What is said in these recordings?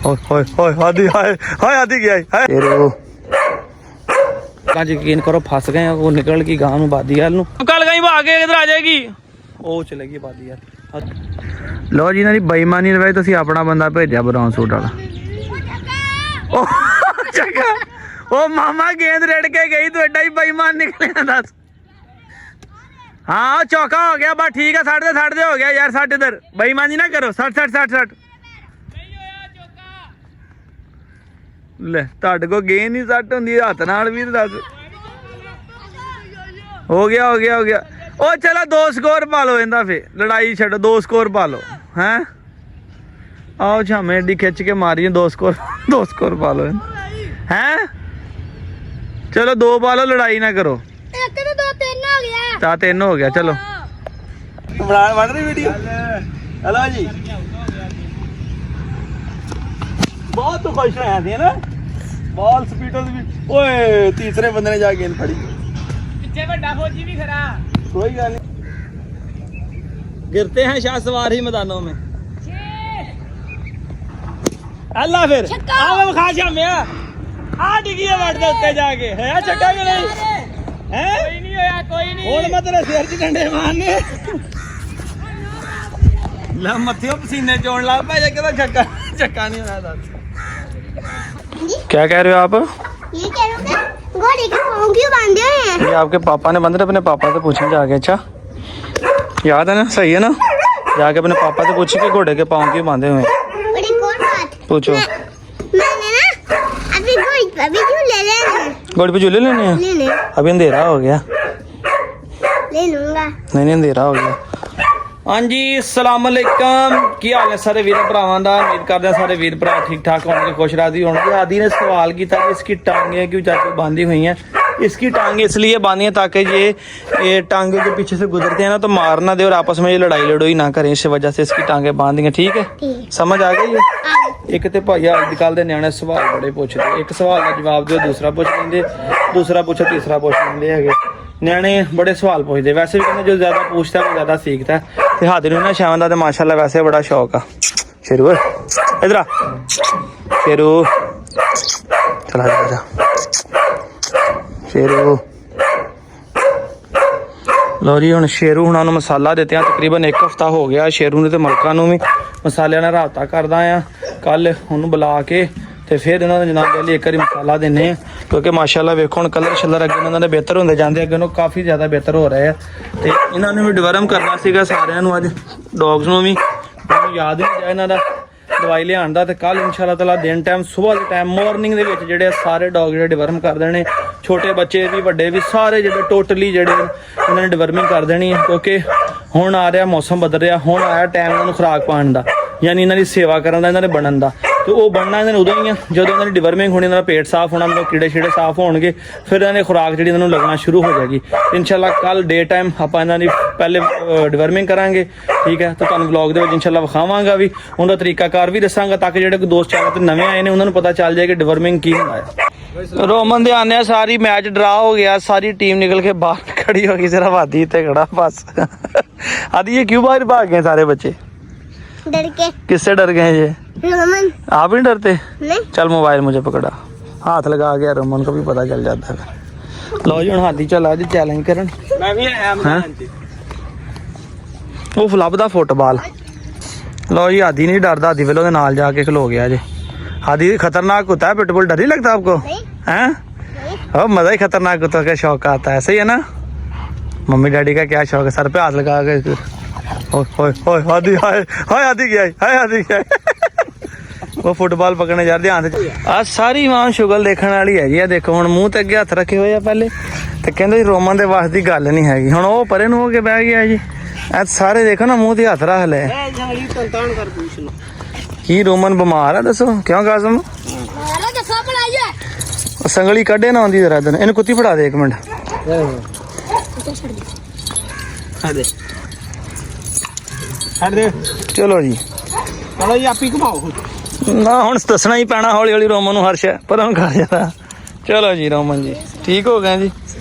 होए होए आदि हाय हाय आदि गया हाय यकीन करो फस गए वो निकल गई गांव में बादी वाल नूं कल कहीं भाग के इधर आ जाएगी ओ चलेगी बादी यार लो जी इन्हां दी बेईमानी लवाई तुसीं अपना बंदा भेजिया ब्राउन सूट वाला ओ चंगा ओ मामा गेंद रेड़ के गई तो एडा ही बेईमान निकले दस हाँ चौका हो गया बस ठीक है साढ़े दे हो गया यार साढ़े इधर बेईमानी ना करो 60 ले तुहाडे को गेंद ही सट होंदी हथ नाल भी दस हो गया ओ चलो 2 स्कोर पा लो इहदा फिर लड़ाई छड्डो 2 स्कोर पा लो हैं आओ छामे एडी खिच के मारी 2 स्कोर पा लो हैं चलो 2 पा लो लड़ाई ना करो तीन हो गया चलो बन रही वीडियो हेलो जी बहुत खुश है ना बॉल स्पीड ओए तीसरे बंदे ने जाके गेंद फड़ी पीछे बड़ा फौजी भी खड़ा कोई गल नहीं गिरते हैं शाह सवार ही मैदानों में अल्लाह फिर आओ खा शामे आ डिगी है वट दे उत्ते जाके है छक्का कि नहीं है कोई नहीं होया कोई नहीं हुन मैं तेरे सिर च डंडे मारने ला मत्थियों पसीने चोण लग पे कहदा छक्का नहीं होया दस क्या कह रहे हो आप ये कह रहा हूं घोड़े के पांव क्यों बांधे हैं ये आपके पापा ने बंधे अपने पापा से पूछने जाके अच्छा याद है ना सही है ना जाके अपने पापा से पूछे कि घोड़े के पांव क्यों बांधे हुए और एक और बात पूछो मैंने ना अभी झूले लेने हैं घोड़े पे झूले लेने हैं अभी अंधेरा हो गया ले लूंगा नहीं अंधेरा हो गया हाँ जी अस्सलाम वालेकुम की हाल है सारे वीर भरावां दा उम्मीद करते हैं सारे वीर भरा ठीक ठाक होंगे खुश राजी होंगे आदि ने सवाल किया कि इसकी टांगें क्यों चाचू बांधी हुई हैं इसकी टांगें इसलिए बांधी हैं ताकि ये टांगे के पीछे से गुजरते हैं ना तो मार ना दे और आपस में ये लड़ाई लड़ोई ना करें इस वजह से इसकी टांगें बांधी हैं ठीक है समझ आ गई है एक तो भाई अजकल के न्याणे सवाल बड़े पूछते एक सवाल का जवाब दो दूसरा पूछ लेंगे दूसरा पूछो तीसरा पूछ लेंगे है न्याणे बड़े सवाल पूछते वैसे भी कहते जो ज्यादा पूछता है वो ज्यादा सीखता है ते हादिर ना शाम का तो माशाल्लाह वैसे बड़ा शौक आ शेरू इधर आ शेरू चला जा शेरू लो जी हुण शेरू हुणां नूं मसाला दित्ते तकरीबन 1 हफ्ता हो गया शेरू ने तो मलका नूं भी मसालिਆਂ ਨਾਲ राबता करदा आ कल ਉਹਨੂੰ बुला के ਤੇ ਫਿਰ ਇਹਨਾਂ ਦੇ ਜਨਾਬ ਦੇ ਲਈ ਇੱਕ ਵਾਰੀ ਮਸਾਲਾ ਦਿੰਨੇ ਆ ਕਿਉਂਕਿ ਮਾਸ਼ਾਅੱਲਾ ਵੇਖੋ ਹੁਣ ਕਲਰ ਸ਼ਲਰ ਅੱਗੇ ਇਹਨਾਂ ਦੇ ਬਿਹਤਰ ਹੁੰਦੇ ਜਾਂਦੇ ਅੱਗੇ ਨੂੰ ਕਾਫੀ ਜ਼ਿਆਦਾ ਬਿਹਤਰ ਹੋ ਰਹੇ ਆ ਤੇ ਇਹਨਾਂ ਨੂੰ ਵੀ ਡਿਵਰਮ ਕਰਨਾ ਸੀਗਾ ਸਾਰਿਆਂ ਨੂੰ ਅੱਜ ਡੌਗਸ ਨੂੰ ਵੀ ਮੈਨੂੰ ਯਾਦ ਨਹੀਂ ਰਿਹਾ ਇਹਨਾਂ ਦਾ ਦਵਾਈ ਲਿਆਉਣ ਦਾ ਤੇ ਕੱਲ ਇਨਸ਼ਾਅੱਲਾ ਤਾਲਾ ਦਿਨ ਟਾਈਮ ਸਵੇਰ ਦੇ ਟਾਈਮ ਮਾਰਨਿੰਗ ਦੇ ਵਿੱਚ ਜਿਹੜੇ ਸਾਰੇ ਡੌਗ ਜਿਹੜੇ ਡਿਵਰਮ ਕਰ ਦੇਣੇ ਛੋਟੇ ਬੱਚੇ ਵੀ ਵੱਡੇ ਵੀ ਸਾਰੇ ਜਿਹੜੇ ਟੋਟਲੀ ਜਿਹੜੇ ਇਹਨਾਂ ਨੇ ਡਿਵਰਮਿੰਗ ਕਰ ਦੇਣੀ ਹੈ ਕਿਉਂਕਿ ਹੁਣ ਆ ਰਿਹਾ ਮੌਸਮ ਬਦਲ ਰਿਹਾ ਹੁਣ ਆਇਆ ਟਾਈਮ ਇਹਨਾਂ ਨੂੰ ਖੁਰਾਕ ਪਾਉਣ ਦਾ ਯਾਨੀ ਇਹਨਾਂ ਦੀ ਸੇਵਾ ਕਰਨ ਦਾ ਇਹਨਾਂ ਦੇ ਬਣਨ ਦਾ ਤੇ ਉਹ ਬਣਨਾ ਇਹਨਾਂ ਨੂੰ ਉਦੋਂ ਹੀ ਆ ਜਦੋਂ ਇਹਨਾਂ ਦੀ ਡਿਵਰਮਿੰਗ ਹੋਣੀ ਇਹਨਾਂ ਦਾ ਪੇਟ ਸਾਫ਼ ਹੋਣਾ ਮਤਲਬ ਕੀੜੇ ਛੀੜੇ ਸਾਫ਼ ਹੋਣਗੇ ਫਿਰ ਇਹਨਾਂ ਦੀ ਖੁਰਾਕ ਜਿਹੜੀ ਇਹਨਾਂ ਨੂੰ ਲੱਗਣਾ ਸ਼ੁਰੂ ਹੋ ਜਾਏਗੀ ਇਨਸ਼ਾਅੱਲਾ ਕੱਲ ਡੇ ਟਾਈਮ ਆਪਾਂ ਇਹਨਾਂ ਦੀ ਪਹਿਲੇ ਡਿਵਰਮਿੰਗ ਕਰਾਂਗੇ ਠੀਕ ਹੈ ਤੇ ਤੁਹਾਨੂੰ ਵਲੌਗ ਦੇ ਵਿੱਚ ਇਨਸ਼ਾਅੱਲਾ ਵਿਖਾਵਾਂਗਾ ਵੀ ਉਹਦਾ ਤਰੀਕਾਕਾਰ ਵੀ ਦੱਸਾਂਗਾ ਤਾਂ ਕਿ ਜਿਹੜੇ ਕੋਈ ਦੋਸਤ ਚੈਨਲ ਤੇ ਨਵੇਂ ਆਏ ਨੇ ਉਹਨਾਂ ਨੂੰ ਪਤਾ ਚੱਲ ਜਾਏ ਕਿ ਡਿਵਰਮਿੰਗ ਕੀ ਹੁੰਦਾ ਹੈ रोमन दे आने सारी मैच ड्रा हो गया सारी टीम निकल के बाहर खड़ी होगी सिर्फ आदि इतने खड़ा बस आदि ये क्यों बाहर भाग गए सारे बच्चे डर के किससे डर गए ये रोमन आप नहीं डरते नहीं चल मोबाइल मुझे पकड़ा हाथ लगा गया रोमन को भी पता चल जाता है लो जी हुण हाथी चला जी चैलेंज करन मैं भी आया वो फलबदा फुटबॉल लो जी आदि नहीं डरदा आदि वेलो दे नाल जाके खलो गया जी आदि खतरनाक होता है पिटबुल डर नहीं लगता आपको हैं और मजा ही खतरनाक कुत्तों का शौक आता है सही है ना मम्मी डैडी का क्या शौक है सर पे हाथ लगा के आदि हाय आदि गया हाय आदि गया वो फुटबॉल पकड़ने जा ध्यान से आज सारी मां शुगल देखने वाली है जी देखो हुण मूंह ते अगे हथ रखे हुए पहले ते कहंदे रोमन दे वास दी गल नहीं हैगी हुण ओ परे नु हो के बह गया जी सारे देखो ना मूंह ते हथ रख ले की रोमन बीमार है दसो क्यों कासम संगली कड्डे ना आंदी जरा दिन इन्हें कुत्ती फड़ा दे एक मिनट चलो जी आप ही घुमाओ ना हुण दसना ही पैना हौली हौली रोमन नूं हर्ष पर हुण खा जाता चलो जी रोमन जी ठीक हो गए जी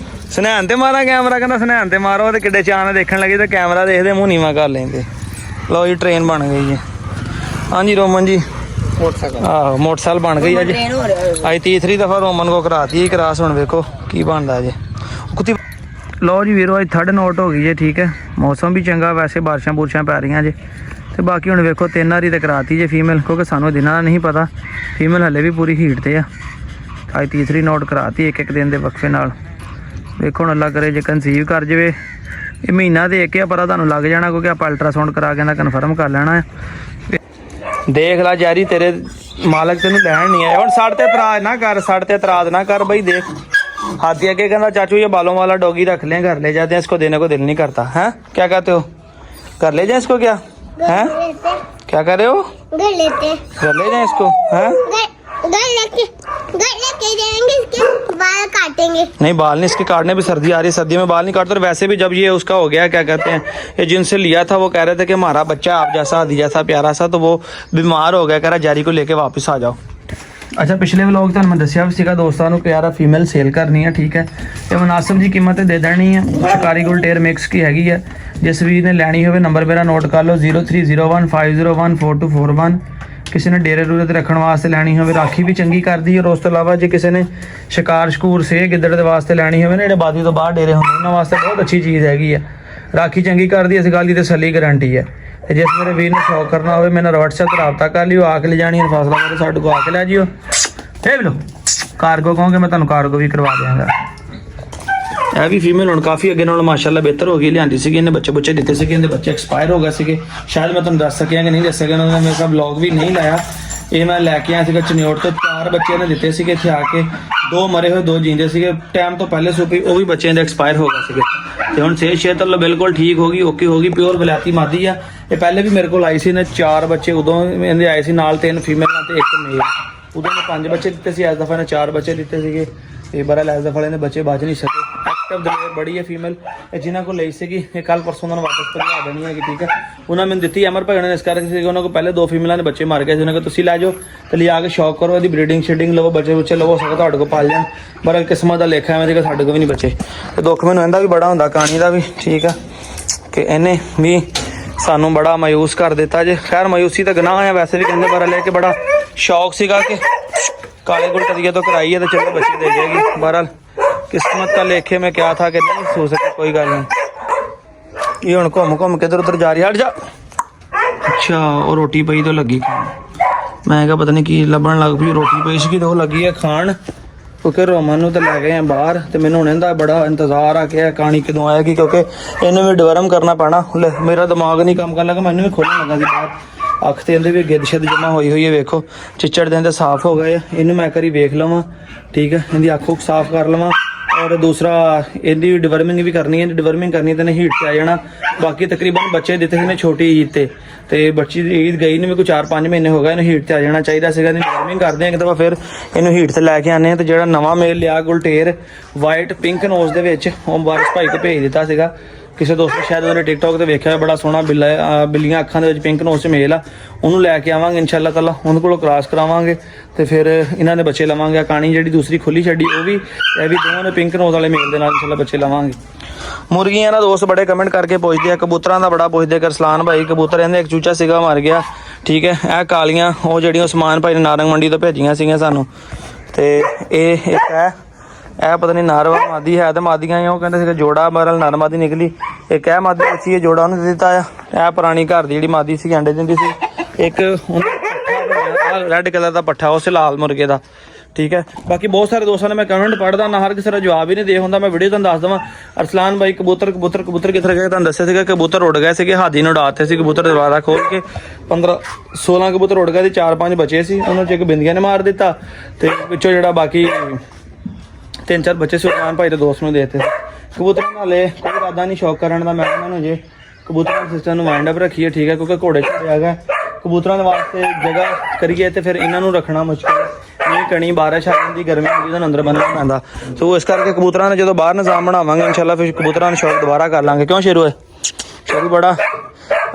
सनैन ते मारा कैमरा कहना सनैन ते मारो ते किड्डे चान देखण लगे तो कैमरा देखदे मूंह नीवा कर लेंदे लो जी ट्रेन बन गई है हाँ जी रोमन जी मोटरसाइकिल ਆਹੋ ਮੋਟਰਸਾਈਕਲ ਬਣ ਗਈ ਅੱਜ ट्रेन हो रहा है ਅੱਜ ਤੀਸਰੀ ਦਫਾ ਰੋਮਨ ਕੋ ਕਰਾਤੀ ਕਰਾਸ। ਹੁਣ ਵੇਖੋ ਕੀ ਬਣਦਾ ਜੇ ਕੁੱਤੀ। ਲਓ ਜੀ ਵੀਰੋ ਅੱਜ 3rd ਨੋਟ ਹੋ ਗਈ ਜੇ। ਠੀਕ ਹੈ ਮੌਸਮ ਵੀ ਚੰਗਾ, ਵੈਸੇ ਬਾਰਿਸ਼ਾਂ ਬੁਰਸ਼ਾਂ ਪੈ ਰਹੀਆਂ ਜੇ। ਤੇ ਬਾਕੀ ਹੁਣ ਵੇਖੋ 3 ਵਾਰੀ ਤੇ ਕਰਾਤੀ ਜੇ ਫੀਮੇਲ, ਕਿਉਂਕਿ ਸਾਨੂੰ ਦਿਨਾਂ ਦਾ ਨਹੀਂ ਪਤਾ। ਫੀਮੇਲ ਹਲੇ ਵੀ ਪੂਰੀ ਹੀਟ ਤੇ ਆ। ਅੱਜ ਤੀਸਰੀ ਨੋਟ ਕਰਾਤੀ ਇੱਕ ਦਿਨ ਦੇ ਵਕਫੇ ਨਾਲ। ਵੇਖੋ ਹੁਣ ਅੱਲਾ ਕਰੇ ਜੇ ਕਨਸੀਵ ਕਰ ਜਾਵੇ। ਇਹ ਮਹੀਨਾ ਦੇ ਇੱਕ ਆ ਪਰ ਤੁਹਾਨੂੰ ਲੱਗ ਜਾਣਾ, ਕਿਉਂਕਿ ਆਪਾਂ ਅਲਟਰਾਸਾਊਂਡ ਕਰਾ ਕੇ ਇਹਦਾ ਕਨਫਰਮ ਕਰ ਲੈਣਾ ਹੈ। ਦੇਖ ਲੈ ਜਾਰੀ ਤੇਰੇ ਮਾਲਕ ਤੈਨੂੰ ਲੈਣ ਨਹੀਂ ਆਇਆ। ਹੁਣ ਸਾਡੇ ਤੇ ਇਤਰਾਜ਼ ਨਾ ਕਰ, ਸਾਡੇ ਤੇ ਇਤਰਾਜ਼ ਨਾ ਕਰ ਬਈ। ਦੇਖ हाथी आगे कहना चाचू ये बालों वाला डॉगी रख लें, घर ले जाते हैं, इसको देने को दिल नहीं करता है। क्या कहते हो, घर ले जाए इसको? क्या है, क्या कर रहे हो? घर लेते घर ले जाए इसको है? घर लेके जाएंगे, इसके बाल काटेंगे। नहीं बाल नहीं इसके काटने भी, सर्दी आ रही है, सर्दी में बाल नहीं काटते। और वैसे भी जब ये उसका हो गया क्या कहते हैं, ये जिनसे लिया था वो कह रहे थे कि हमारा बच्चा आप जैसा हाथी जैसा प्यारा सा, तो वो बीमार हो गया, कह रहा जारी को लेके वापस आ जाओ। अच्छा पिछले व्लॉग ਤੁਹਾਨੂੰ ਮੈਂ ਦੱਸਿਆ ਵੀ ਸੀਗਾ ਦੋਸਤਾਂ ਨੂੰ ਕਿ ਯਾਰ ਫੀਮੇਲ ਸੇਲ ਕਰਨੀ ਹੈ। ਠੀਕ ਹੈ ਤੇ ਮੁਨਾਸਿਬ ਜੀ ਕੀਮਤ ਤੇ ਦੇ ਦੇਣੀ ਹੈ। ਸ਼ਿਕਾਰੀ ਗੁਲਟੇਰ ਮਿਕਸ ਕੀ ਹੈਗੀ ਹੈ। ਜਿਸ ਵੀਰ ਨੇ ਲੈਣੀ ਹੋਵੇ ਨੰਬਰ ਮੇਰਾ ਨੋਟ ਕਰ ਲਓ 0301501441। ਕਿਸੇ ਨੇ ਡੇਰੇ ਰੂਰੇ ਤੇ ਰੱਖਣ ਵਾਸਤੇ ਲੈਣੀ ਹੋਵੇ, ਰਾਖੀ ਵੀ ਚੰਗੀ ਕਰਦੀ ਹੈ। ਔਰ ਉਸ ਤੋਂ ਇਲਾਵਾ ਜੇ ਕਿਸੇ ਨੇ ਸ਼ਿਕਾਰ ਸ਼ਕੂਰ ਸੇ ਗਿੱਦੜ ਦੇ ਵਾਸਤੇ ਲੈਣੀ ਹੋਵੇ ਨਾ, ਜਿਹੜੇ ਬਾਦੀ ਤੋਂ ਬਾਹਰ ਡੇਰੇ ਹੁੰਦੇ ਉਹਨਾਂ ਵਾਸਤੇ ਬਹੁਤ ਅੱਛੀ ਚੀਜ਼ ਹੈਗੀ ਹੈ। ਰਾਖੀ ਚੰਗੀ ਕਰਦੀ, ਇਸ ਗੱਲ ਦੀ ਤਸੱਲੀ ਗਾਰੰਟੀ ਹੈ। ਤੇ ਜਿਸ ਮੇਰੇ ਵੀਰ ਨੂੰ ਸ਼ੌਕ ਕਰਨਾ ਹੋਵੇ ਮੇਰੇ ਨਾਲ WhatsApp ਤੇ ਰਾਬਤਾ ਕਰ ਲਿਓ। ਆ ਕੇ ਲੈ ਜਾਣੀ ਹੈ ਫਾਸਲਾ ਮੇਰੇ ਸਾਡੇ ਕੋਲ ਆ ਕੇ ਲੈ ਜਿਓ। ਦੇਖ ਲਓ ਕਾਰਗੋ ਕਹੋਗੇ ਮੈਂ ਤੁਹਾਨੂੰ ਕਾਰਗੋ ਵੀ ਕਰਵਾ ਦਿਆਂਗਾ। ਇਹ ਵੀ ਫੀਮੇਲ ਹੁਣ ਕਾਫੀ ਅੱਗੇ ਨਾਲੋਂ ਮਾਸ਼ਾਅੱਲਾ ਬਿਹਤਰ ਹੋ ਗਈ। ਲਿਆਂਦੀ ਸੀਗੀ ਇਹਨੇ ਬੱਚੇ ਦਿੱਤੇ ਸੀਗੇ, ਇਹਦੇ ਬੱਚੇ ਐਕਸਪਾਇਰ ਹੋ ਗਏ ਸੀਗੇ। ਸ਼ਾਇਦ ਮੈਂ ਤੁਹਾਨੂੰ ਦੱਸ ਸਕਿਆ ਕਿ ਨਹੀਂ ਦੱਸ ਸਕਿਆ, ਉਹਨਾਂ ਨੇ ਮੇਰਾ ਵਲੌਗ ਵੀ ਨਹੀਂ ਲਾਇਆ। ਇਹ ਮੈਂ ਲੈ ਕੇ ਆਇਆ ਸੀਗਾ ਚਨਿਓਟ ਤੋਂ। 4 ਬੱਚੇ ਨੇ ਦਿੱਤੇ ਸੀਗੇ ਇੱਥੇ ਆ ਕੇ, 2 ਮਰੇ ਹੋਏ 2 ਜਿੰਦੇ ਸੀਗੇ। ਟਾਈਮ ਤੋਂ ਪਹਿਲੇ ਸੁਪੀ ਉਹ ਵੀ ਬੱਚੇ ਦੇ ਐਕਸਪਾਇਰ ਹੋ ਗਏ ਸੀਗੇ। ਤੇ ਹੁਣ ਸਿਹਤ ਅੱਲਾ ਬਿਲਕੁਲ ਠੀਕ ਹੋ ਗਈ, ਓਕੇ ਹੋ ਗਈ। ਪਿਓਰ ਵਲਾਇਤੀ ਮਾਦੀ ਆ। ਇਹ ਪਹਿਲੇ ਵੀ ਮੇਰੇ ਕੋਲ ਆਈ ਸੀ, ਇਹਨੇ 4 ਬੱਚੇ ਉਦੋਂ ਇਹਦੇ ਆਏ ਸੀ ਨਾਲ, 3 ਫੀਮੇਲਾਂ ਤੇ 1 ਮੇਲ। ਉਦੋਂ ਨੇ 5 ਬੱਚੇ ਦਿੱਤੇ ਸੀ, ਇਸ ਦਫਾ ਨੇ 4 ਬੱਚੇ ਦਿੱਤੇ ਸੀਗੇ। ਤੇ ਬੜਾ ਇਸ ਦਫਾ ਇਹਨੇ ਬੱਚੇ ਬਚ ਨਹੀਂ ਸਕੇ। ਐਕਟਿਵ ਦਲੇਰ ਬੜੀ ਹੈ ਫੀਮੇਲ। ਇਹ ਜਿਨ੍ਹਾਂ ਕੋਲ ਲਈ ਸੀਗੀ ਇਹ ਕੱਲ ਪਰਸੋਂ ਉਹਨਾਂ ਨੂੰ ਵਾਪਸ ਭਜਵਾ ਦੇਣੀ ਹੈਗੀ। ਠੀਕ ਹੈ ਉਹਨਾਂ ਮੈਨੂੰ ਦਿੱਤੀ ਅਮਰ ਭਾਈ ਨੇ, ਇਸ ਕਰਕੇ ਸੀਗੇ ਉਹਨਾਂ ਕੋਲ ਪਹਿਲੇ 2 ਫੀਮੇਲਾਂ ਦੇ ਬੱਚੇ ਮਰ ਗਏ ਸੀ। ਉਹਨਾਂ ਕੋਲ ਤੁਸੀਂ ਲੈ ਜਾਓ ਤੇ ਲਿਆ ਕੇ ਸ਼ੌਕ ਕਰੋ, ਇਹਦੀ ਬਰੀਡਿੰਗ ਸ਼ੀਡਿੰਗ ਲਵੋ, ਬੱਚੇ ਲਵੋ, ਸਕਦਾ ਤੁਹਾਡੇ ਕੋਲ ਪਾਲ ਜਾਣ। ਬੜਾ ਕਿਸਮਤ ਦਾ ਲੇਖਾ ਐਵੇਂ ਜਿਹੜਾ ਸਾਡੇ ਕੋਲ ਵੀ ਨਹੀਂ ਬੱਚੇ। ਤੇ ਦੁੱਖ ਮੈਨੂੰ ਇਹਦਾ ਵੀ ਬੜਾ ਹੁੰਦਾ ਕਹਾਣੀ ਦਾ ਵੀ। ਠੀਕ ਆ ਕਿ ਇਹਨੇ ਵੀ ਸਾਨੂੰ ਬੜਾ ਮਾਯੂਸ ਕਰ ਦਿੱਤਾ ਜੇ। ਖੈਰ ਮਾਯੂਸੀ ਤਾਂ ਗੁਨਾਹ ਹੈ, ਵੈਸੇ ਵੀ ਕਹਿੰਦੇ ਪਰ ਲੈ ਕੇ ਬੜਾ ਸ਼ੌਕ ਸੀਗਾ ਕਿ काले गुलटरिया तो कराई है तो चलो बच्चे दे जाएगी। बहरहाल किस्मत का लेखे में क्या था कि नहीं सो सके, कोई गल नहीं। ये हुण घूम के इधर उधर जा रही। हट जा। अच्छा और रोटी पई तो लगी खान। मैं क्या पता नहीं की लभन लग पई, रोटी पई सी तो लगी है खान। क्योंकि रोमन तो लै गए हैं बाहर, तो मैंने हुण इहदा बड़ा इंतजार आ कि कहानी कदों आएगी, क्योंकि इन्हें भी डिवर्म करना पैना। मेरा दिमाग नहीं काम कर लगा, मैंने भी खोलने लगा सी बाहर। ਅੱਖ ਤੇ ਇਹਦੇ ਵੀ ਗਿੱਦ ਸ਼ਿੱਦ ਜਮਾ ਹੋਈ ਹੋਈ ਹੈ। ਵੇਖੋ ਚਿੱਚੜ ਦੇ ਅੰਦਰ ਸਾਫ਼ ਹੋ ਗਏ। ਇਹਨੂੰ ਮੈਂ ਕਰੀ ਵੇਖ ਲਵਾਂ। ਠੀਕ ਹੈ ਇਹਦੀ ਅੱਖ ਉੱਖ ਸਾਫ਼ ਕਰ ਲਵਾਂ। ਔਰ ਦੂਸਰਾ ਇਹਦੀ ਡਿਵਰਮਿੰਗ ਵੀ ਕਰਨੀ ਹੈ। ਡਿਵਰਮਿੰਗ ਕਰਨੀ ਤੇ ਨੇ ਹੀਟ ਤੇ ਆ ਜਾਣਾ। ਬਾਕੀ ਤਕਰੀਬਨ ਬੱਚੇ ਦਿੱਤੇ ਸੀ ਨੇ ਛੋਟੀ ਈਦ ਤੇ ਬੱਚੀ ਦੀ ਈਦ ਗਈ ਨਹੀਂ, ਮੇਰੇ ਕੋਲ 4-5 ਮਹੀਨੇ ਹੋ ਗਏ। ਇਹਨੂੰ ਹੀਟ ਤੇ ਆ ਜਾਣਾ ਚਾਹੀਦਾ ਸੀਗਾ। ਇਹਦੀ ਡਿਵਰਮਿੰਗ ਕਰਦੇ ਆ ਇੱਕ ਦਫਾ, ਫਿਰ ਇਹਨੂੰ ਹੀਟ ਤੇ ਲੈ ਕੇ ਆਉਂਦੇ ਆ। ਤੇ ਜਿਹੜਾ ਨਵਾਂ ਮੇਲ ਲਿਆ ਗੁਲਟੇਰ ਵਾਈਟ ਪਿੰਕ ਨੋਜ਼ ਦੇ ਵਿੱਚ, ਉਹ ਵਾਰਿਸ ਭਾਈ ਕੋ ਭੇਜ ਦਿੱਤਾ ਸੀਗਾ। ਕਿਸੇ ਦੋਸਤ ਨੇ ਸ਼ਾਇਦ ਉਹਨੇ ਟਿਕਟੌਕ ਤੇ ਵੇਖਿਆ, ਬੜਾ ਸੋਹਣਾ ਬਿੱਲੀਆਂ ਅੱਖਾਂ ਦੇ ਵਿੱਚ ਪਿੰਕ ਨੋਜ਼ 'ਚ ਮੇਲ ਆ। ਉਹਨੂੰ ਲੈ ਕੇ ਆਵਾਂਗੇ ਇਨਸ਼ਾਅੱਲਾ ਤਾਲਾ, ਉਹਦੇ ਕੋਲੋਂ ਕ੍ਰਾਸ ਕਰਾਵਾਂਗੇ ਤੇ ਫਿਰ ਇਹਨਾਂ ਦੇ ਬੱਚੇ ਲਵਾਂਗੇ। ਕਾਣੀ ਜਿਹੜੀ ਦੂਸਰੀ ਖੁੱਲੀ ਛੱਡੀ ਉਹ ਵੀ, ਇਹ ਵੀ ਦੋਵਾਂ ਨੇ ਪਿੰਕ ਨੋਜ਼ ਵਾਲੇ ਮੇਲ ਦੇ ਨਾਲ ਇਨਸ਼ਾਅੱਲਾ ਬੱਚੇ ਲਵਾਂਗੇ। ਮੁਰਗੀਆਂ ਦਾ ਦੋਸਤ ਬੜੇ ਕਮੈਂਟ ਕਰਕੇ ਪੁੱਛਦੇ ਆ, ਕਬੂਤਰਾਂ ਦਾ ਬੜਾ ਪੁੱਛਦੇ। ਕਰਸਲਾਨ ਭਾਈ ਕਬੂਤਰ ਇਹਦੇ ਇੱਕ ਚੂਚਾ ਸੀਗਾ ਮਰ ਗਿਆ। ਠੀਕ ਹੈ ਇਹ ਕਾਲੀਆਂ ਉਹ ਜਿਹੜੀਆਂ ਉਸਮਾਨ ਭਾਈ ਨੇ ਨਾਰੰਗ ਮੰਡੀ ਤੋਂ ਭੇਜੀਆਂ ਸੀਗੀਆਂ ਸਾਨੂੰ। ਤੇ ਇਹ ਇੱਕ ਹੈ, ਇਹ ਪਤਾ ਨਹੀਂ ਨਾਰਵਾ ਮਾਦੀ ਹੈ ਤੇ ਮਾਦੀਆਂ ਉਹ ਕਹਿੰਦੇ ਸੀਗੇ ਜੋੜਾ, ਬਹਰਹਾਲ ਨਰ ਮਾਦੀ ਨਿਕਲੀ। ਇੱਕ ਇਹ ਮਾਦੀ ਸੀ, ਇਹ ਜੋੜਾ ਉਹਨੂੰ ਦੇ ਦਿੱਤਾ ਆ। ਇਹ ਪੁਰਾਣੀ ਘਰ ਦੀ ਜਿਹੜੀ ਮਾਦੀ ਸੀ ਅੰਡੇ ਦਿੰਦੀ ਸੀ। ਇੱਕ ਰੈੱਡ ਕਲਰ ਦਾ ਪੱਠਾ ਉਸ ਲਾਲ ਮੁਰਗੇ ਦਾ। ਠੀਕ ਹੈ ਬਾਕੀ ਬਹੁਤ ਸਾਰੇ ਦੋਸਤਾਂ ਨੇ ਮੈਂ ਕਮੈਂਟ ਪੜ੍ਹਦਾ ਨਾ, ਹਰ ਕਿਸੇ ਦਾ ਜਵਾਬ ਹੀ ਨਹੀਂ ਦੇ ਹੁੰਦਾ। ਮੈਂ ਵੀਡੀਓ ਤੁਹਾਨੂੰ ਦੱਸ ਦੇਵਾਂ। ਅਰਸਲਾਨ ਭਾਈ ਕਬੂਤਰ ਕਿੱਥੇ ਗਏ ਤੁਹਾਨੂੰ ਦੱਸਿਆ ਸੀਗਾ। ਕਬੂਤਰ ਉੱਡ ਗਏ ਸੀਗੇ, ਹਾਦੀ ਨੂੰ ਉਡਾਤੇ ਸੀ ਕਬੂਤਰ। ਦੁਬਾਰਾ ਖੋਲ ਕੇ 15-16 ਕਬੂਤਰ ਉੱਡ ਗਏ ਤੇ 4-5 ਬਚੇ ਸੀ। ਉਹਨਾਂ 'ਚ ਇੱਕ ਬਿੰਦੀਆਂ ਨੇ ਮਾਰ ਦਿੱਤਾ ਤੇ ਵਿੱਚੋਂ ਜਿਹੜਾ ਬਾਕੀ 3-4 ਬੱਚੇ ਸੀ ਉਸਮਾਨ ਭਾਈ ਦੇ ਦੋਸਤ ਨੂੰ ਦੇਤੇ। ਕਬੂਤਰਾਂ ਨਾਲੇ ਕੋਈ ਇਰਾਦਾ ਨਹੀਂ ਸ਼ੌਕ ਕਰਨ ਦਾ। ਮੈਂ ਉਹਨਾਂ ਨੂੰ ਜੇ ਕਬੂਤਰਾਂ ਦੇ ਸਿਸਟਮ ਨੂੰ ਵਾਈਂਡ ਅਪ ਰੱਖੀਏ। ਠੀਕ ਹੈ ਕਿਉਂਕਿ ਘੋੜੇ ਛੋਟੇ ਹੈਗਾ, ਕਬੂਤਰਾਂ ਦੇ ਵਾਸਤੇ ਜਗ੍ਹਾ ਕਰੀਏ ਤੇ ਫਿਰ ਇਹਨਾਂ ਨੂੰ ਰੱਖਣਾ ਮੁਸ਼ਕਿਲ। ਨਹੀਂ ਕਣੀ ਬਾਰਿਸ਼ ਆ ਜਾਂਦੀ, ਗਰਮੀ ਹੁੰਦੀ, ਉਹਨਾਂ ਨੂੰ ਅੰਦਰ ਬੰਨ੍ਹਣਾ ਪੈਂਦਾ। ਸੋ ਇਸ ਕਰਕੇ ਕਬੂਤਰਾਂ ਨੇ ਜਦੋਂ ਬਾਹਰ ਨਿਜ਼ਾਮ ਬਣਾਵਾਂਗੇ ਇਨਸ਼ਾਅੱਲਾ ਫਿਰ ਕਬੂਤਰਾਂ ਨੂੰ ਸ਼ੌਕ ਦੁਬਾਰਾ ਕਰ ਲਾਂਗੇ। ਕਿਉਂ ਸ਼ੇਰੂ ਹੈ ਸ਼ੇਰੂ ਬੜਾ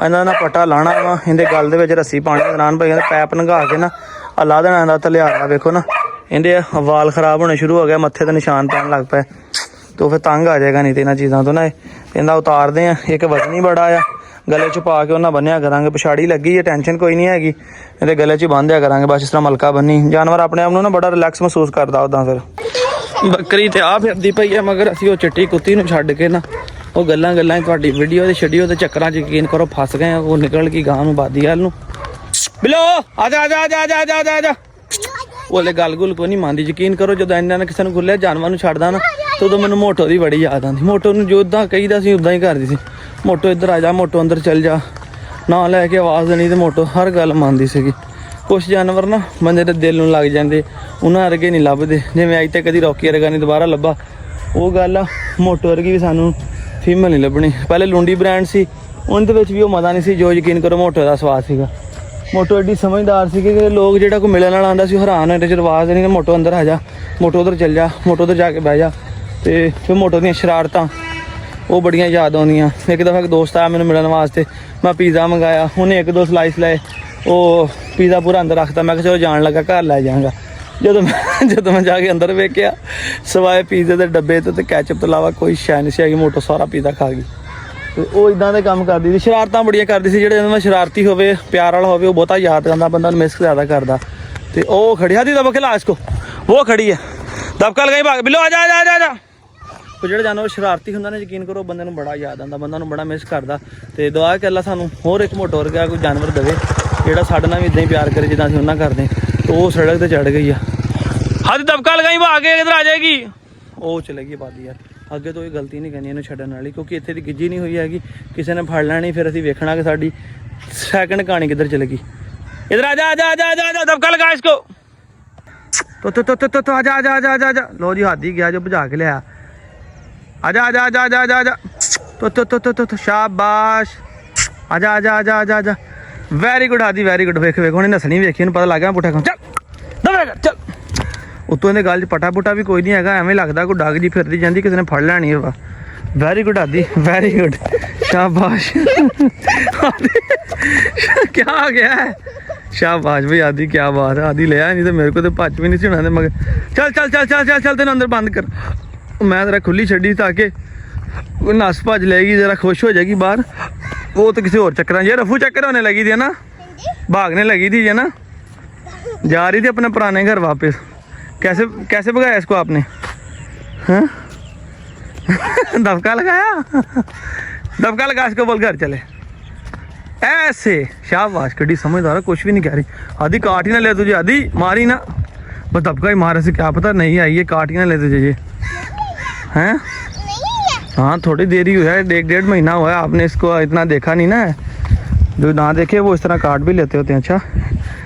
ਇਹਨਾਂ ਦਾ ਪੱਟਾ ਲਾਣਾ ਵਾ, ਇਹਦੇ ਗਲ ਦੇ ਵਿੱਚ ਰੱਸੀ ਪਾਣੀ ਦੌਰਾਨ ਭਾਈ ਪੈਪ ਨੰਗਾ ਕੇ ਨਾ ਲਾ ਦੇਣਾ ਦਾ ਧਲਿਆਰਾ। ਵੇਖੋ ਨਾ ਇਹਦੇ ਵਾਲ ਖਰਾਬ ਹੋਣੇ ਸ਼ੁਰੂ ਹੋ ਗਿਆ, ਮੱਥੇ ਤੇ ਨਿਸ਼ਾਨ ਪੈਣ ਲੱਗ ਪਏ। ਤੇ ਫਿਰ ਤੰਗ ਆ ਜਾਏਗਾ ਨਹੀਂ ਤੇ ਇਹਨਾਂ ਚੀਜ਼ਾਂ ਤੋਂ ਨਾ। ਇਹਦਾ ਉਤਾਰਦੇ ਆ। ਇੱਕ ਵਜ਼ਨੀ ਬੜਾ ਆ, ਗਲੇ 'ਚ ਪਾ ਕੇ ਉਹਨਾਂ ਬੰਨਿਆ ਕਰਾਂਗੇ। ਪਛਾੜੀ ਲੱਗੀ ਹੈ, ਟੈਨਸ਼ਨ ਕੋਈ ਨਹੀਂ ਹੈਗੀ, ਇਹਦੇ ਗਲੇ 'ਚ ਬੰਨ੍ਹਿਆ ਕਰਾਂਗੇ ਬਸ ਇਸ ਤਰ੍ਹਾਂ ਮਲਕਾ ਬੰਨੀ। ਜਾਨਵਰ ਆਪਣੇ ਆਪ ਨੂੰ ਨਾ ਬੜਾ ਰਿਲੈਕਸ ਮਹਿਸੂਸ ਕਰਦਾ ਉੱਦਾਂ। ਫਿਰ ਬੱਕਰੀ ਤੇ ਆ ਫਿਰਦੀ ਪਈ ਆ ਮਗਰ, ਅਸੀਂ ਉਹ ਚਿੱਟੀ ਕੁੱਤੀ ਨੂੰ ਛੱਡ ਕੇ ਨਾ ਉਹ ਗੱਲਾਂ ਤੁਹਾਡੀ ਵੀਡੀਓ ਦੇ ਛੱਡੀ ਉਹਦੇ ਚੱਕਰਾਂ 'ਚ ਯਕੀਨ ਕਰੋ ਫਸ ਗਏ ਆ। ਉਹ ਨਿਕਲ ਗਈ ਗਾਂ ਨੂੰ ਬਾਦੀ ਵੱਲ ਨੂੰ। ਬਿਲੋ ਆ ਜਾ ਜਾ ਜਾ ਜਾ ਜਾ ਜਾ ਜਾ। ਉਹਲੇ ਗੱਲ ਗੁੱਲ ਕੋਈ ਨਹੀਂ ਮੰਨਦੀ, ਯਕੀਨ ਕਰੋ ਜਦੋਂ ਇਹਨਾਂ ਨੇ ਕਿਸੇ ਨੂੰ ਖੁੱਲਿਆ ਜਾਨਵਰ ਨੂੰ ਛੱਡਦਾ ਨਾ ਤੇ ਉਦੋਂ ਮੈਨੂੰ ਮੋਟੋ ਦੀ ਬੜੀ ਯਾਦ ਆਉਂਦੀ। ਮੋਟੋ ਨੂੰ ਜੋ ਉੱਦਾਂ ਕਹੀਦਾ ਸੀ ਉੱਦਾਂ ਹੀ ਕਰਦੀ ਸੀ। ਮੋਟੋ ਇੱਧਰ ਆ ਜਾ, ਮੋਟੋ ਅੰਦਰ ਚੱਲ ਜਾ, ਨਾ ਲੈ ਕੇ ਆਵਾਜ਼ ਦੇਣੀ ਤੇ ਮੋਟੋ ਹਰ ਗੱਲ ਮੰਨਦੀ ਸੀਗੀ। ਕੁਛ ਜਾਨਵਰ ਨਾ ਬੰਦੇ ਦੇ ਦਿਲ ਨੂੰ ਲੱਗ ਜਾਂਦੇ, ਉਹਨਾਂ ਵਰਗੇ ਨਹੀਂ ਲੱਭਦੇ। ਜਿਵੇਂ ਅੱਜ ਤੱਕ ਕਦੀ ਰੌਕੀ ਵਰਗਾ ਨਹੀਂ ਦੁਬਾਰਾ ਲੱਭਾ, ਉਹ ਗੱਲ ਆ। ਮੋਟੋ ਵਰਗੀ ਵੀ ਸਾਨੂੰ ਫੀਮੇਲ ਨਹੀਂ ਲੱਭਣੀ। ਪਹਿਲੇ ਲੁੰਡੀ ਬ੍ਰਾਂਡ ਸੀ, ਉਹਦੇ ਵਿੱਚ ਵੀ ਉਹ ਮਜ਼ਾ ਨਹੀਂ ਸੀ ਜੋ ਯਕੀਨ ਕਰੋ ਮੋਟੋ ਦਾ ਸਵਾਦ ਸੀਗਾ। ਮੋਟੋ ਐਡੀ ਸਮਝਦਾਰ ਸੀ ਕਿ ਲੋਕ ਜਿਹੜਾ ਕੋਈ ਮਿਲਣ ਵਾਲਾ ਆਉਂਦਾ ਸੀ ਹੈਰਾਨ ਹੋਏ, ਰਵਾਜ਼ ਨਹੀਂ ਕਿ ਮੋਟੋ ਅੰਦਰ ਆ ਜਾ, ਮੋਟੋ ਉੱਧਰ ਚੱਲ ਜਾ, ਮੋਟੋ ਉੱਧਰ ਜਾ ਕੇ ਬਹਿ ਜਾ। ਤੇ ਫਿਰ ਮੋਟੋ ਦੀਆਂ ਸ਼ਰਾਰਤਾਂ ਉਹ ਬੜੀਆਂ ਯਾਦ ਆਉਂਦੀਆਂ। ਇੱਕ ਦਫਾ ਇੱਕ ਦੋਸਤ ਆਇਆ ਮੈਨੂੰ ਮਿਲਣ ਵਾਸਤੇ, ਮੈਂ ਪੀਜ਼ਾ ਮੰਗਾਇਆ, ਉਹਨੇ 1-2 ਸਲਾਈਸ ਲਏ, ਉਹ ਪੀਜ਼ਾ ਪੂਰਾ ਅੰਦਰ ਰੱਖਤਾ। ਮੈਂ ਕਿਹਾ ਚਲੋ ਜਾਣ ਲੱਗਾ ਘਰ ਲੈ ਜਾਵਾਂਗਾ। ਜਦੋਂ ਮੈਂ ਜਾ ਕੇ ਅੰਦਰ ਵੇਖਿਆ ਸਵਾਏ ਪੀਜ਼ੇ ਦੇ ਡੱਬੇ ਤੇ ਕੈਚਅਪ ਤੋਂ ਇਲਾਵਾ ਕੋਈ ਸ਼ੈ ਨਹੀਂ ਸੀ ਹੈਗੀ। ਮੋਟੋ ਸਾਰਾ ਪੀਜ਼ਾ ਖਾ ਗਈ। ਤੇ ਉਹ ਇਦਾਂ ਦੇ ਕੰਮ ਕਰਦੀ ਸੀ, ਸ਼ਰਾਰਤਾਂ ਬੜੀਆਂ ਕਰਦੀ ਸੀ। ਜਿਹੜੇ ਮੈਂ ਸ਼ਰਾਰਤੀ ਹੋਵੇ, ਪਿਆਰ ਵਾਲਾ ਹੋਵੇ, ਉਹ ਬਹੁਤਾ ਯਾਦ ਕਰਦਾ, ਬੰਦਾ ਨੂੰ ਮਿਸ ਜ਼ਿਆਦਾ ਕਰਦਾ। ਤੇ ਉਹ ਖੜੀ ਆਦੀ ਦਬਾ ਖਿਲਾ ਇਸਕੋ, ਉਹ ਖੜੀ ਹੈ ਦਬਕਾ ਲਗਾਈ ਭਾਗ ਬਿੱਲੋ ਆ ਜਾ ਜਾ ਜਾ ਜਾ। ਉਹ ਜਿਹੜਾ ਜਾਨਵਰ ਸ਼ਰਾਰਤੀ ਹੁੰਦਾ ਨਾ ਯਕੀਨ ਕਰੋ ਬੰਦੇ ਨੂੰ ਬੜਾ ਯਾਦ ਆਉਂਦਾ, ਬੰਦਾ ਨੂੰ ਬੜਾ ਮਿਸ ਕਰਦਾ। ਤੇ ਦੁਆ ਕਿ ਅੱਲਾ ਸਾਨੂੰ ਹੋਰ ਇੱਕ ਮੋਟੋ ਵਰਗਾ ਕੋਈ ਜਾਨਵਰ ਦੇਵੇ ਜਿਹੜਾ ਸਾਡੇ ਨਾਲ ਵੀ ਇਦਾਂ ਹੀ ਪਿਆਰ ਕਰੇ ਜਿੱਦਾਂ ਅਸੀਂ ਉਹਨਾਂ ਕਰਦੇ। ਤੇ ਉਹ ਸੜਕ ਤੇ ਚੜ ਗਈ ਆ। ਹੱਦ ਦਬਕਾ ਲਗਾਈ ਭਾਗ ਕੇ ਇੱਧਰ ਆ ਜਾਏਗੀ। ਉਹ ਚਲੇ ਗਈ ਬਾਦੀ ਯਾਰ। ਅੱਗੇ ਤੋਂ ਇਹ ਗਲਤੀ ਨਹੀਂ ਕਰਨੀ ਇਹਨੂੰ ਛੱਡਣ ਵਾਲੀ, ਕਿਉਂਕਿ ਇੱਥੇ ਦੀ ਗਿੱਜੀ ਨਹੀਂ ਹੋਈ ਹੈਗੀ, ਕਿਸੇ ਨੇ ਫੜ ਲੈਣੀ। ਫਿਰ ਅਸੀਂ ਵੇਖਣਾ ਕਿ ਸਾਡੀ ਸੈਕਿੰਡ ਕਹਾਣੀ ਕਿੱਧਰ ਚਲੇ ਗਈ। ਇੱਧਰ ਆ ਜਾ ਜਾ ਜਾ ਜਾ ਦਬਕਾ ਲਗਾ ਇਸਕੋ। ਤੋ ਆ ਜਾ ਜਾ ਜਾ ਜਾ ਜਾ। ਲੋ ਜੀ ਹੱਥ ਹੀ ਗਿਆ ਜੋ ਭਜਾ ਕੇ ਲਿਆ। ਆ ਜਾ ਜਾ ਜਾ ਜਾ ਜਾ ਜਾ। ਤੋ ਸ਼ਾਬਾਸ਼। ਆ ਜਾ ਜਾ ਜਾ ਜਾ ਜਾ। ਵੈਰੀ ਗੁੱਡ ਆਦੀ, ਵੈਰੀ ਗੁੱਡ। ਵੇਖ ਹੁਣੇ ਨਸਣੀ ਵੇਖੀ, ਇਹਨੂੰ ਪਤਾ ਲੱਗ ਗਿਆ ਪੁੱਠਾ ਕੰਮ। ਚੱਲ ਦਵੇ ਕਰ ਚੱਲ। ਉੱਤੋਂ ਇਹਦੇ ਗੱਲ 'ਚ ਪਟਾ ਪੁਟਾ ਵੀ ਕੋਈ ਨਹੀਂ ਹੈਗਾ, ਐਵੇਂ ਲੱਗਦਾ ਕੋਈ ਡੱਗ ਜੀ ਫਿਰਦੀ ਜਾਂਦੀ, ਕਿਸੇ ਨੇ ਫੜ ਲੈਣੀ ਹੋਵਾ। ਵੈਰੀ ਗੁੱਡ ਆਦੀ, ਵੈਰੀ ਗੁੱਡ, ਸ਼ਾਬਾਸ਼। ਕੀ ਆ ਗਿਆ? ਸ਼ਾਬਾਸ਼ ਬਈ ਆਦੀ, ਕੀ ਬਾਤ ਹੈ। ਆਦੀ ਲਿਆ ਨਹੀਂ ਤਾਂ ਮੇਰੇ ਕੋਲ ਤੇ ਭੱਜ ਵੀ ਨਹੀਂ ਸੀ ਹੋਣਾ ਦੇ ਮਗਰ। ਚੱਲ ਚੱਲ ਚੱਲ ਚੱਲ ਚੱਲ ਚੱਲ ਤੈਨੂੰ ਅੰਦਰ ਬੰਦ ਕਰ। ਮੈਂ ਜ਼ਰਾ ਖੁੱਲੀ ਛੱਡੀ ਤਾਂ ਕਿ ਕੋਈ ਨਸ ਭੱਜ ਲੈਗੀ, ਜ਼ਰਾ ਖੁਸ਼ ਹੋ ਜਾਏਗੀ ਬਾਹਰ। ਉਹ ਤਾਂ ਕਿਸੇ ਹੋਰ ਚੱਕਰਾਂ ਜੇ ਰਫੂ ਚੱਕਰ होने लगी थी ना, भागने लगी थी ना, जा रही थी अपने पुराने घर वापस। कैसे कैसे भगाया इसको आपने? हाँ दबका लगाया। दबका लगा इसको, बोल घर चले ऐसे। शाबाश, कड़ी समझदार, कुछ भी नहीं कह रही। आधी काट ही ना ले तुझे, आधी मारी ना, बस दबका ही मारे से क्या पता नहीं आई है, काट ही ना ले तुझे ये। हैं हाँ थोड़ी देरी हुई है, 1-1.5 महीना हुआ है, आपने इसको इतना देखा नहीं ना। जो ना देखे वो इस तरह काट भी लेते होते हैं। अच्छा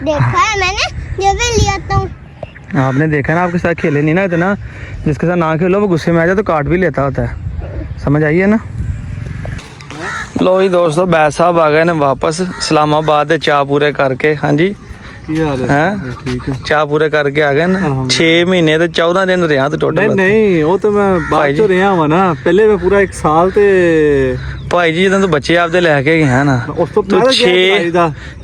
देखा है मैंने, जो भी लिया तो आपने देखा ना, आपके साथ खेले नहीं ना इतना, जिसके साथ ना खेलो वो गुस्से में आ जाए तो काट भी लेता होता है। समझ आइए ना। लो जी दोस्तों, बैस साहब आ गए ने वापस इस्लामाबाद चाह पूरे करके। हाँ जी हैं चाह पूरे करके आ गए ना। 6 महीने ਤੇ 14 ਦਿਨ ਰਿਹਾ ਤੇ ਟੋਟਲ। ਨਹੀਂ ਉਹ ਤਾਂ ਮੈਂ ਬਾਅਦ ਚੋਂ ਰਿਹਾ ਵਾ ਨਾ, ਪਹਿਲੇ ਮੈਂ ਪੂਰਾ 1 ਸਾਲ ਤੇ ਭਾਈ ਜੀ ਜਦੋਂ ਤੂੰ ਬੱਚੇ ਆਪਦੇ ਲੈ ਕੇ ਗਿਆ ਨਾ, ਉਸ ਤੋਂ ਤੂੰ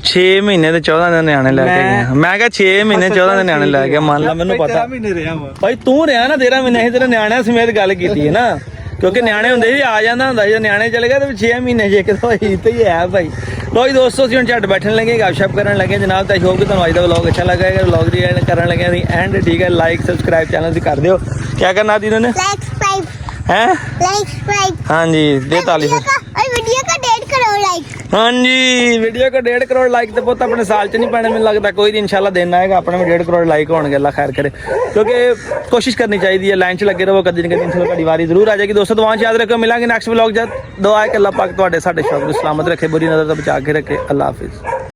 6 ਮਹੀਨੇ ਤੇ 14 ਦਿਨ ਨਿਆਣੇ ਲੈ ਕੇ ਗਿਆ। ਮੈਂ ਕਿਹਾ 6 ਮਹੀਨੇ 14 ਦਿਨ ਨਿਆਣੇ ਲੈ ਕੇ, ਮੰਨ ਲਾ ਮੈਨੂੰ ਪਤਾ। 13 ਮਹੀਨੇ ਰਿਹਾ ਵਾ ਭਾਈ ਤੂੰ ਰਿਹਾ ਨਾ 13 ਮਹੀਨੇ, ਅਸੀਂ ਤੇਰੇ ਨਿਆਣਿਆਂ ਸਮੇਤ ਗੱਲ ਕੀਤੀ ਹੈ ਨਾ, ਕਿਉਂਕਿ ਨਿਆਣੇ ਹੁੰਦੇ ਸੀ ਆ ਜਾਂਦਾ ਹੁੰਦਾ ਸੀ, ਨਿਆਣੇ ਚਲੇ ਗਏ ਤੇ 6 ਮਹੀਨੇ ਜੇ ਕਿਤੇ ਹੋਈ ਤੇ ਹੀ ਹੈ ਭਾਈ। ਲੋ ਜੀ ਦੋਸਤੋ, ਅਸੀਂ ਹੁਣ ਝੱਟ ਬੈਠਣ ਲੱਗੇ, ਗੱਪਸ਼ਪ ਕਰਨ ਲੱਗੇ ਜਨਾਬ। ਤਾਂ ਹੋਪ ਕਿ ਤੁਹਾਨੂੰ ਅੱਜ ਦਾ ਵਲੌਗ ਅੱਛਾ ਲੱਗਾ ਹੈ। ਵਲੌਗ ਦੀ ਐਂਡ ਕਰਨ ਲੱਗੇ ਅਸੀਂ ਐਂਡ, ਠੀਕ ਹੈ। ਲਾਈਕ ਸਬਸਕ੍ਰਾਈਬ ਚੈਨਲ ਦੀ ਕਰ ਦਿਓ। ਕੀ ਕਰਨਾ ਦੀ ਨੇ लाइक सब्सक्राइब ਹੈ? लाइक सब्सक्राइब हाँ जी दे ताली और वीडियो का 1.5 करोड़ लाइक। हाँ जी वीडियो को 1.5 करोड़ लाइक तो पुत अपने साल च नहीं पैने, मैंने लगता कोई नहीं, इंशाल्लाह दिन आएगा अपने में 1.5 करोड़ लाइक होने, अल्लाह खैर करे। क्योंकि कोशिश करनी चाहिए, लाइन च लगे रहो, कदी न कदी इंशाल्लाह वारी जरूर आ जाएगी। दोस्तों दुआएं याद रखो, मिलांगे नेक्स्ट व्लॉग जब। दुआ है कि अल्लाह पाक तुहाडे साडे शौक नूं सलामत रखे, बुरी नज़र तो बचा के रखे। अल्लाह हाफिज़।